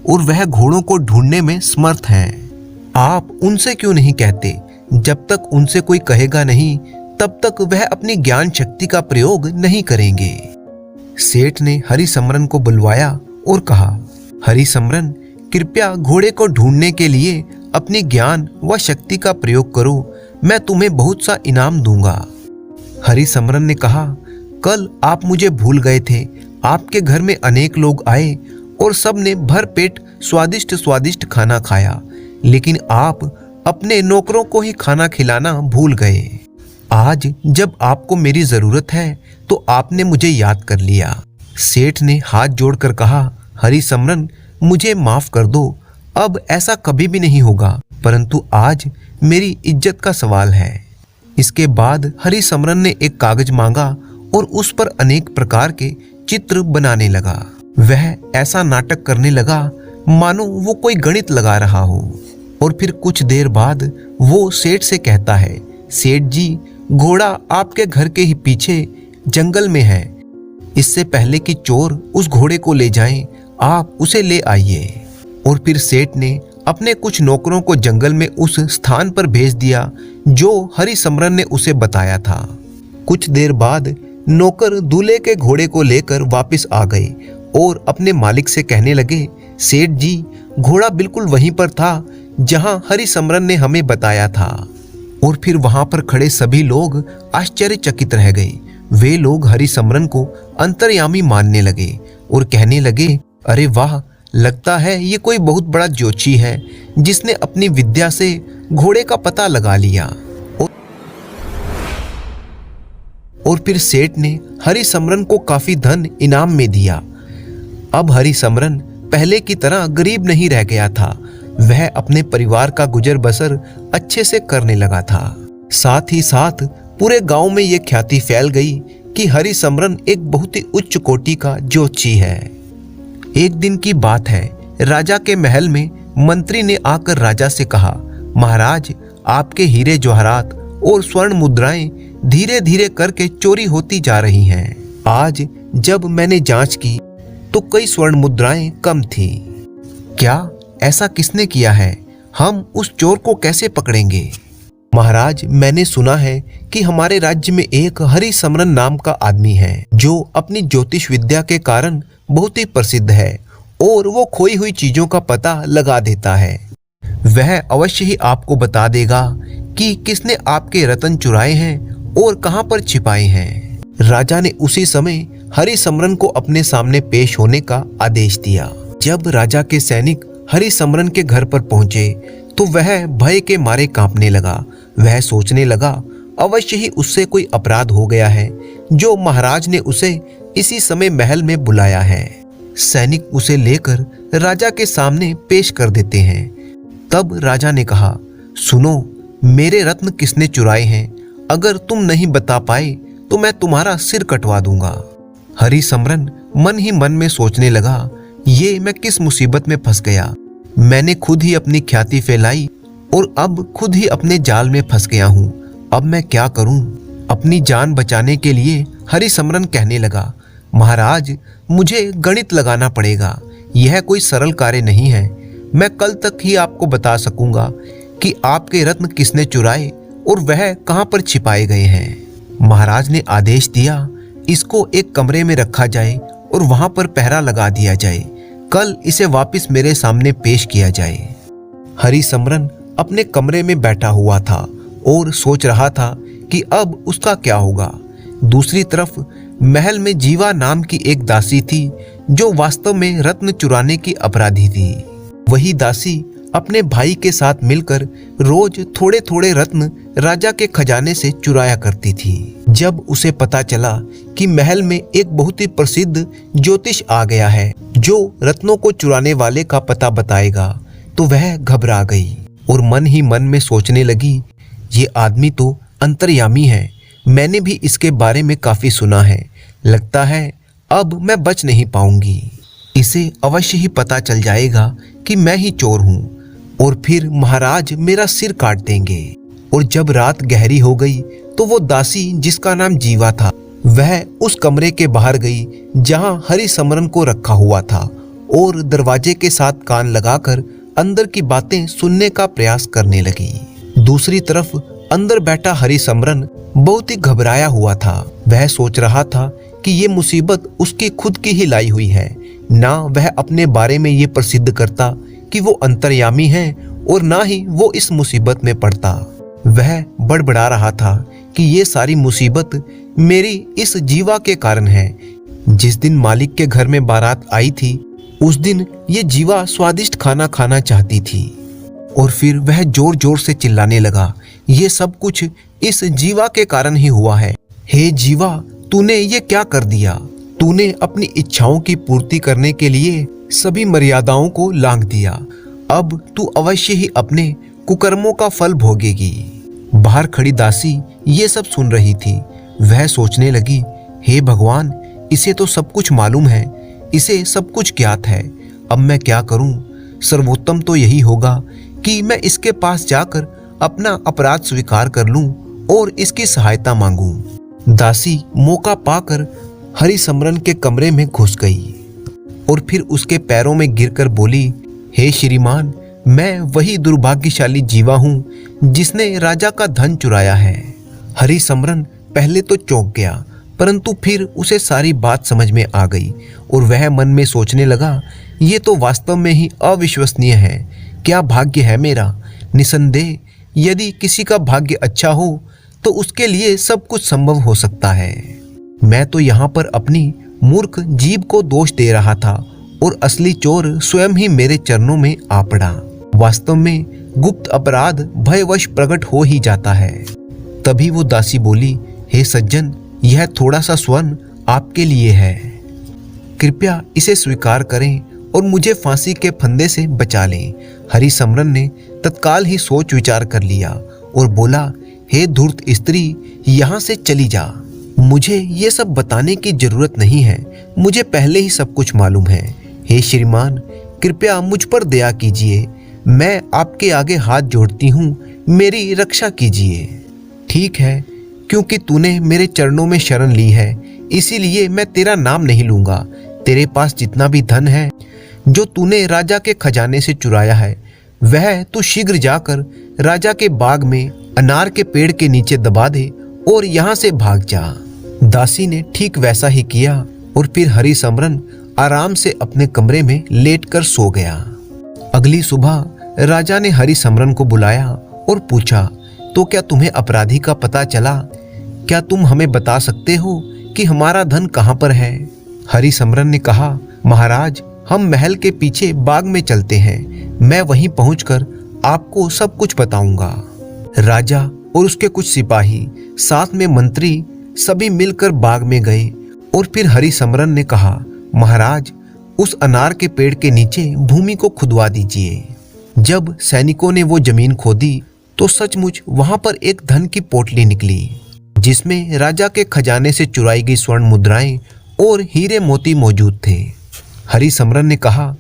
और वह घोड़ों को ढूंढने में समर्थ हैं। आप उनसे क्यों नहीं कहते? जब तक उनसे कोई कहेगा नहीं, तब तक वह अपनी ज्ञान शक्ति का प्रयोग नहीं करेंगे। सेठ ने हरिसमरन को बुलवाया और कहा, हरिसमरन, कृपया घोड़े को ढूंढने के लिए अपनी ज्ञान व शक्ति का प्रयोग करो, मैं तुम्हें बहुत सा इनाम दूंगा। हरिसमरन ने कहा, कल आप मुझे भूल गए थे। आपके घर में अनेक लोग आए और सबने भर पेट स्वादिष्ट स्वादिष्ट खाना खाया, लेकिन आप अपने नौकरों को ही खाना खिलाना भूल गए। आज जब आपको मेरी जरूरत है तो आपने मुझे याद कर लिया। सेठ ने हाथ जोड़कर कहा, हरिसमरन मुझे माफ कर दो, अब ऐसा कभी भी नहीं होगा, परंतु आज मेरी इज्जत का सवाल है। इसके बाद हरिसमरन ने एक कागज मांगा और उस पर अनेक प्रकार के चित्र बनाने लगा। वह ऐसा नाटक करने लगा मानो वो कोई गणित लगा रहा हो। और फिर कुछ देर बाद वो सेठ से कहता है, सेठ जी, घोड़ा आपके घर के ही पीछे जंगल में है। इससे पहले कि चोर उस घोड़े को ले जाएं, आप उसे ले आइए। और फिर सेठ ने अपने कुछ नौकरों को जंगल में उस स्थान पर भेज दिया जो हरिसमरन ने उसे बताया था। कुछ देर बाद नौकर दूल्हे के घोड़े को लेकर वापस आ गए और अपने मालिक से कहने लगे, सेठ जी, घोड़ा बिल्कुल वहीं पर था जहां हरिसमरन ने हमें बताया था। और फिर वहां पर खड़े सभी लोग आश्चर्यचकित रह गए। वे लोग हरिसमरन को अंतर्यामी मानने लगे और कहने लगे, अरे वाह, लगता है ये कोई बहुत बड़ा ज्योतिषी है जिसने अपनी विद्या से घोड़े का पता लगा लिया। और फिर सेठ ने हरिसमरन को काफी धन इनाम में दिया। अब हरिसमरन पहले की तरह गरीब नहीं रह गया था। वह अपने परिवार का गुजर बसर अच्छे से करने लगा था। साथ ही साथ पूरे गांव में यह ख्याति फैल गई कि हरिसमरन एक बहुत ही उच्च कोटि का ज्योतिषी है। एक दिन की बात है, राजा के महल में मंत्री ने आकर राजा से कहा, महाराज, आपके हीरे जवाहरात और स्वर्ण मुद्राएं धीरे धीरे करके चोरी होती जा रही हैं। आज जब मैंने जांच की तो कई स्वर्ण मुद्राएं कम थी। क्या ऐसा किसने किया है? हम उस चोर को कैसे पकड़ेंगे? महाराज, मैंने सुना है कि हमारे राज्य में एक हरिसमरन नाम का आदमी है जो अपनी ज्योतिष विद्या के कारण बहुत ही प्रसिद्ध है और वो खोई हुई चीजों का पता लगा देता है। वह अवश्य ही आपको बता देगा कि किसने आपके रत्न चुराए हैं और कहां पर छिपाए हैं। राजा ने उसी समय हरिसमरन को अपने सामने पेश होने का आदेश दिया। जब राजा के सैनिक हरिसमरन के घर पर पहुंचे तो वह भय के मारे कांपने लगा। वह सोचने लगा, अवश्य ही उससे कोई अपराध हो गया है जो महाराज ने उसे इसी समय महल में बुलाया है। सैनिक उसे लेकर राजा के सामने पेश कर देते हैं। तब राजा ने कहा, सुनो, मेरे रत्न किसने चुराए हैं? अगर तुम नहीं बता पाए तो मैं तुम्हारा सिर कटवा दूंगा। हरिसमरन मन ही मन में सोचने लगा, ये मैं किस मुसीबत में फंस गया। मैंने खुद ही अपनी ख्याति फैलाई और अब खुद ही अपने जाल में फंस गया हूँ। अब मैं क्या करूँ? अपनी जान बचाने के लिए हरिसमरन कहने लगा, महाराज, मुझे गणित लगाना पड़ेगा। यह कोई सरल कार्य नहीं है। मैं कल तक ही आपको बता सकूंगा कि आपके रत्न किसने चुराए और वह कहां पर छिपाए गए हैं। महाराज ने आदेश दिया, इसको एक कमरे में रखा जाए और वहां पर पहरा लगा दिया जाए। कल इसे वापस मेरे सामने पेश किया जाए। हरिसमरन अपने कमरे में बैठा हुआ था और सोच रहा था कि अब उसका क्या होगा। दूसरी तरफ महल में जीवा नाम की एक दासी थी जो वास्तव में रत्न चुराने की अपराधी थी। वही दासी अपने भाई के साथ मिलकर रोज थोड़े थोड़े रत्न राजा के खजाने से चुराया करती थी। जब उसे पता चला कि महल में एक बहुत ही प्रसिद्ध ज्योतिष आ गया है जो रत्नों को चुराने वाले का पता बताएगा, तो वह घबरा गई और मन ही मन में सोचने लगी, ये आदमी तो अंतर्यामी है। मैंने भी इसके बारे में काफी सुना है। लगता है अब मैं बच नहीं पाऊंगी। इसे अवश्य ही पता चल जाएगा कि मैं ही चोर हूँ और फिर महाराज मेरा सिर काट देंगे। और जब रात गहरी हो गई तो वो दासी, जिसका नाम जीवा था, वह उस कमरे के बाहर गई जहां हरिसमरन को रखा हुआ था और दरवाजे के साथ कान लगाकर अंदर की बातें सुनने का प्रयास करने लगी। दूसरी तरफ अंदर बैठा हरिसमरन बहुत ही घबराया हुआ था। वह सोच रहा था कि ये मुसीबत उसकी खुद की ही लाई हुई है। ना वह अपने बारे में ये प्रसिद्ध करता कि वो अंतर्यामी है और ना ही वो इस मुसीबत में पड़ता। वह बड़बड़ा रहा था कि ये सारी मुसीबत मेरी इस जीवा के कारण है। जिस दिन मालिक के घर में बारात आई थी उस दिन ये जीवा स्वादिष्ट खाना खाना चाहती थी। और फिर वह जोर जोर से चिल्लाने लगा, ये सब कुछ इस जीवा के कारण ही हुआ है। हे जीवा, तूने ये क्या कर दिया? तूने अपनी इच्छाओं की पूर्ति करने के लिए सभी मर्यादाओं को लांघ दिया। अब तू अवश्य ही अपने कुकर्मों का फल भोगेगी। बाहर खड़ी दासी ये सब सुन रही थी। वह सोचने लगी, हे भगवान, इसे तो सब कुछ मालूम है, इसे सब कुछ ज्ञात है। अब मैं क्या करूं? सर्वोत्तम तो यही होगा कि मैं इसके पास जाकर अपना अपराध स्वीकार कर लूं और इसकी सहायता मांगूं। दासी मौका पाकर हरिसमरन के कमरे में घुस गई और फिर उसके पैरों में गिरकर बोली, हे श्रीमान, मैं वही दुर्भाग्यशाली जीवा हूं जिसने राजा का धन चुराया है। हरिसमरन पहले तो चौंक गया, परंतु फिर उसे सारी बात समझ में आ गई और वह मन में सोचने लगा, ये तो वास्तव में ही अविश्वसनीय है। क्या भाग्य है मेरा! निसंदेह यदि किसी का भाग्य अच्छा हो तो उसके लिए सब कुछ संभव हो सकता है। मैं तो यहाँ पर अपनी मूर्ख जीभ को दोष दे रहा था और असली चोर स्वयं ही मेरे चरणों में आ पड़ा। वास्तव में गुप्त अपराध भयवश प्रकट हो ही जाता है। तभी वो दासी बोली, हे सज्जन, यह थोड़ा सा स्वर्ण आपके लिए है। कृपया इसे स्वीकार करें और मुझे फांसी के फंदे से बचा लें। हरिसमरन ने तत्काल ही सोच विचार कर लिया और बोला, हे धूर्त स्त्री, यहाँ से चली जा। मुझे ये सब बताने की जरूरत नहीं है, मुझे पहले ही सब कुछ मालूम है। हे श्रीमान, कृपया मुझ पर दया कीजिए, मैं आपके आगे हाथ जोड़ती हूँ, मेरी रक्षा कीजिए। ठीक है, क्योंकि तूने मेरे चरणों में शरण ली है, इसीलिए मैं तेरा नाम नहीं लूंगा। तेरे पास जितना भी धन है जो तूने राजा के खजाने से चुराया है, वह तू शीघ्र जाकर राजा के बाग में अनार के पेड़ के नीचे दबा दे और यहाँ से भाग जा। दासी ने ठीक वैसा ही किया और फिर हरिसमरन आराम से अपने कमरे में लेटकर सो गया। अगली सुबह राजा ने हरिसमरन को बुलाया और पूछा, तो क्या तुम्हें अपराधी का पता चला? क्या तुम हमें बता सकते हो कि हमारा धन कहाँ पर है? हरिसमरन ने कहा, महाराज, हम महल के पीछे बाग में चलते हैं, मैं वहीं पहुंचकर आपको सब कुछ बताऊंगा। राजा और उसके कुछ सिपाही, साथ में मंत्री, सभी मिलकर बाग में गए और फिर हरिसमरन ने कहा, महाराज, उस अनार के पेड़ के नीचे भूमि को खुदवा दीजिए। जब सैनिकों ने वो जमीन खोदी तो सचमुच वहां पर एक धन की पोटली निकली, जिसमें राजा के खजाने से चुराई गई स्वर्ण मुद्राएं और हीरे मोती मौजूद थे। हरिसमरन ने कहा,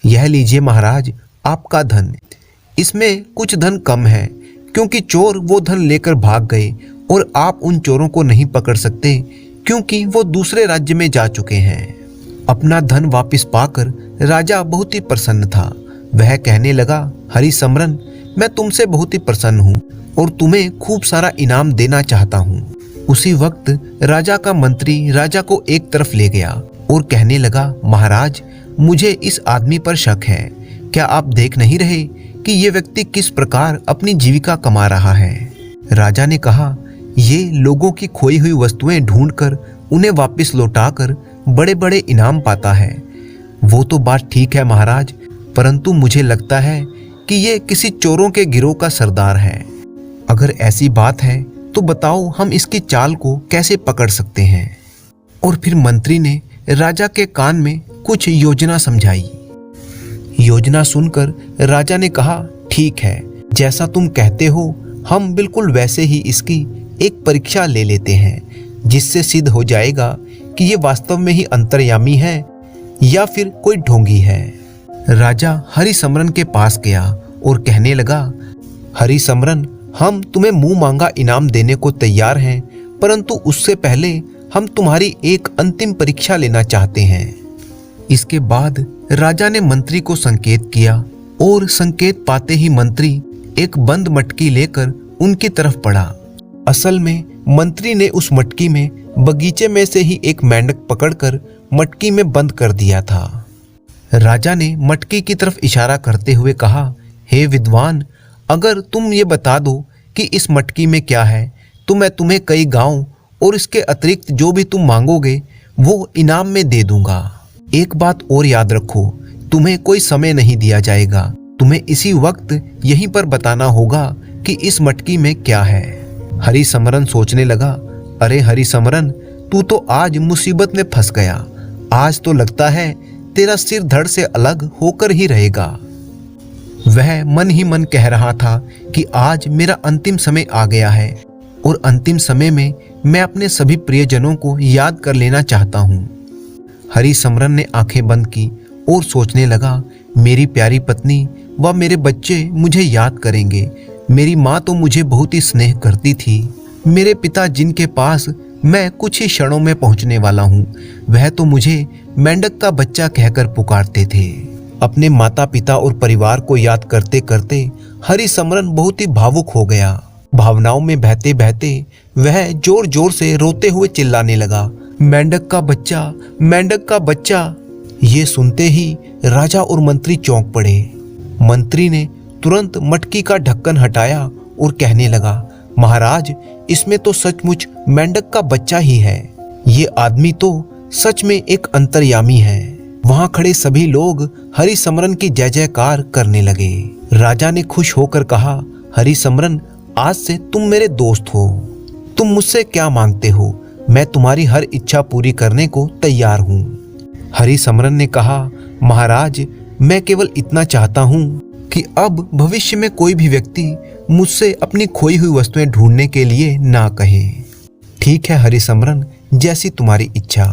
यह लीजिए महाराज, आपका धन। इसमें कुछ धन कम है क्योंकि चोर वो धन लेकर भाग गए और आप उन चोरों को नहीं पकड़ सकते क्योंकि वो दूसरे राज्य में जा चुके हैं। अपना धन वापस पाकर राजा बहुत ही प्रसन्न था। वह कहने लगा, हरिसमरन, मैं तुमसे बहुत ही प्रसन्न हूँ और तुम्हें खूब सारा इनाम देना चाहता हूँ। उसी वक्त राजा का मंत्री राजा को एक तरफ ले गया और कहने लगा, महाराज, मुझे इस आदमी पर शक है। क्या आप देख नहीं रहे कि ये व्यक्ति किस प्रकार अपनी जीविका कमा रहा है? राजा ने कहा, ये लोगों की खोई हुई वस्तुएं ढूंढकर उन्हें वापस लौटाकर बड़े बड़े इनाम पाता है। वो तो बात ठीक है महाराज, परंतु मुझे लगता है कि ये किसी चोरों के गिरोह का सरदार है। अगर ऐसी बात है तो बताओ, हम इसकी चाल को कैसे पकड़ सकते हैं? और फिर मंत्री ने राजा के कान में कुछ योजना समझाई। योजना सुनकर राजा ने कहा, ठीक है, जैसा तुम कहते हो, हम बिल्कुल वैसे ही इसकी एक परीक्षा ले लेते हैं, जिससे सिद्ध हो जाएगा कि ये वास्तव में ही अंतर्यामी है या फिर कोई ढोंगी है। राजा हरिसमरन के पास गया और कहने लगा, हरिसमरन, हम तुम्हें मुंह मांगा इनाम देने को तैयार हैं, परंतु उससे पहले हम तुम्हारी एक अंतिम परीक्षा लेना चाहते हैं। इसके बाद राजा ने मंत्री को संकेत किया और संकेत पाते ही मंत्री एक बंद मटकी लेकर उनकी तरफ बढ़ा। असल में मंत्री ने उस मटकी में बगीचे में से ही एक मेंढक पकड़कर मटकी में बंद कर दिया था। राजा ने मटकी की तरफ इशारा करते हुए कहा, हे विद्वान, अगर तुम ये बता दो कि इस मटकी में क्या है तो मैं तुम्हें कई गांव और इसके अतिरिक्त जो भी तुम मांगोगे वो इनाम में दे दूंगा। एक बात और याद रखो, तुम्हें कोई समय नहीं दिया जाएगा, तुम्हें इसी वक्त यहीं पर बताना होगा कि इस मटकी में क्या है। हरिसमरन सोचने लगा, अरे हरिसमरन, तू तो आज मुसीबत में फंस गया। आज तो लगता है तेरा सिर धड़ से अलग होकर ही रहेगा। वह मन ही मन कह रहा था कि आज मेरा अंतिम समय आ गया है और अंतिम समय में मैं अपने सभी प्रियजनों को याद कर लेना चाहता हूँ। हरिसमरन ने आंखें बंद की और सोचने लगा, मेरी प्यारी पत्नी व मेरे बच्चे मुझे याद करेंगे। मेरी माँ तो मुझे बहुत ही स्नेह करती थी। मेरे पिता जिनके पास मैं कुछ ही क्षणों में पहुंचने वाला हूँ, वह तो मुझे मेंढक का बच्चा कहकर पुकारते थे। अपने माता पिता और परिवार को याद करते करते हरिसमरन बहुत ही भावुक हो गया। भावनाओं में बहते बहते वह जोर जोर से रोते हुए चिल्लाने लगा, मेंढक का बच्चा, मेंढक का बच्चा। ये सुनते ही राजा और मंत्री चौंक पड़े। मंत्री ने तुरंत मटकी का ढक्कन हटाया और कहने लगा, महाराज, इसमें तो सचमुच मेंढक का बच्चा ही है। ये आदमी तो सच में एक अंतर्यामी है। वहां खड़े सभी लोग हरिसमरन की जय जयकार करने लगे। राजा ने खुश होकर कहा, हरिसमरन, आज से तुम मेरे दोस्त हो। तुम मुझसे क्या मांगते हो? मैं तुम्हारी हर इच्छा पूरी करने को तैयार हूँ। हरिसमरन ने कहा, महाराज, मैं केवल इतना चाहता हूँ कि अब भविष्य में कोई भी व्यक्ति मुझसे अपनी खोई हुई वस्तुएं ढूंढने के लिए ना कहे। ठीक है हरिसमरन, जैसी तुम्हारी इच्छा।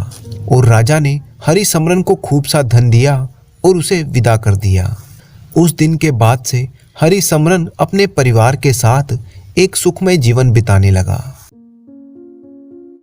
और राजा ने हरिसमरन को खूब सा धन दिया और उसे विदा कर दिया। उस दिन के बाद से हरिसमरन अपने परिवार के साथ एक सुखमय जीवन बिताने लगा।